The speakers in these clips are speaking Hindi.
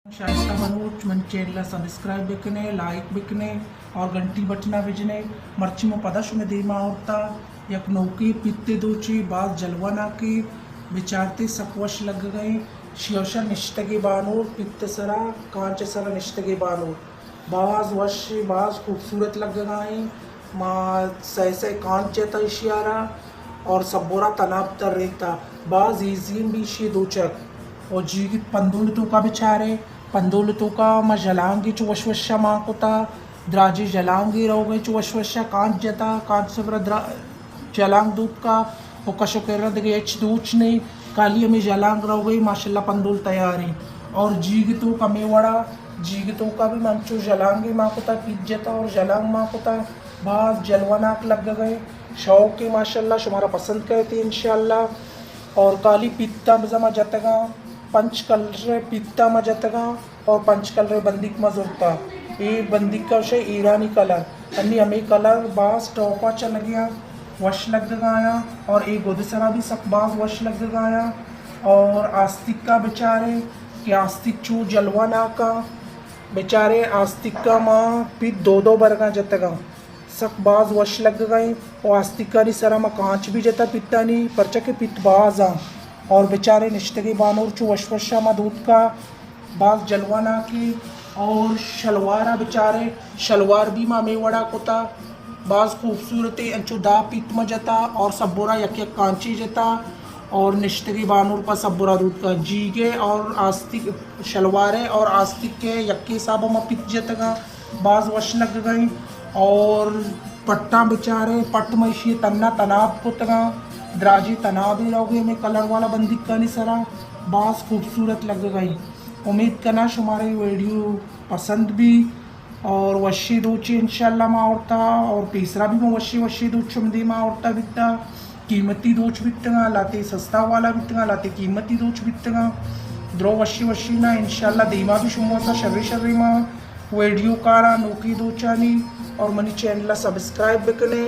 शाइस्ता मनोज मन चैनल सब्सक्राइब बिकने लाइक बिकने और घंटी बटना बिजने मर्ची में पदश में दीमा होता यक नौकी पित्ते दोची बाज जलवाना की विचारते सकवश लग गए शियोशा निष्ठगी बानूर पित्त सरा कांच सरा निष्ठगी बानूर बाज वश बाज खूबसूरत लग गए माँ सह कांच जता इशियारा और सबोरा तनाब तर रहता बाज ईजीन भी शी दोचक और जी पंदुलतों का बेचारे पंदुलतों का मा जलांगी चुवशवशा माँ कोता द्राजी जलांगी रहोगे चुवशवशा कांच जता कांच सबरा जलांग दूध का वो कशो कर एच दूच नहीं काली हमें जलांग रहोगे माशाल्लाह पंदुल तैयार है और जीगतों का मेवड़ा जीगतों का भी मंचो जलांगी माँ कोता पिज्जता और जलांग माँ कोता बाज जलवानाक लग गए शौक के माशाल्लाह शुमारा पसंद करते इंशाल्लाह और काली पित्ता मजमा जतगा पंच कलर पित्ता में जतगा और पंच कलर बंदिक में जुड़ता ये बंदिक का विषय ईरानी कलर अन्नी हमें कलर बास टोपा चल गया वश लग गया और एक गोदसरा भी सब बाज वश लग गया और आस्तिक का बेचारे कि आस्तिक चू जलवाना का बेचारे आस्तिक का माँ पित दो बरगा जतगा सक बाज वश लग गए और आस्तिक का सरा में कांच भी जता पित्ता नहीं परचा के पित बाज आ और बेचारे निश्तगी बानूर चू वशवशा में दूध का बाज जलवाना की और शलवारा बेचारे शलवार भी माँ मेवड़ा कोता बाज खूबसूरती अंचू दा पित में जता और सबोरा यक यक कांची जता और निश्तगी बानूर पर सबोरा दूध का जीगे और आस्तिक शलवारे और आस्तिक के यक्के साबों में पित जतगा बाज वश लग गई और पट्टा बेचारे पट में इसी तन्ना तनाब को तगा द्राजी तनाब ही रहोगे में कलर वाला बंदिक का नहीं सरा बास खूबसूरत लग गई। उम्मीद करना हमारी वीडियो पसंद भी और वशी दूची इंशाल्लाह माँ औरता और तीसरा भी मैं वशी दूच चुमदी माँ औरता बिकता कीमती दूच बिकता लाते सस्ता वाला बिकता लाते कीमती दूच बिकता द्रो वशी ना इंशाल्लाह दीमा भी शुमोसा शर्री माँ वीडियो कारा नौकी दूचानी और मनी चैनल सब्सक्राइब बिकने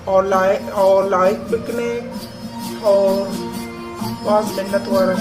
और लाइक बिकने और बस मिन्नत वारा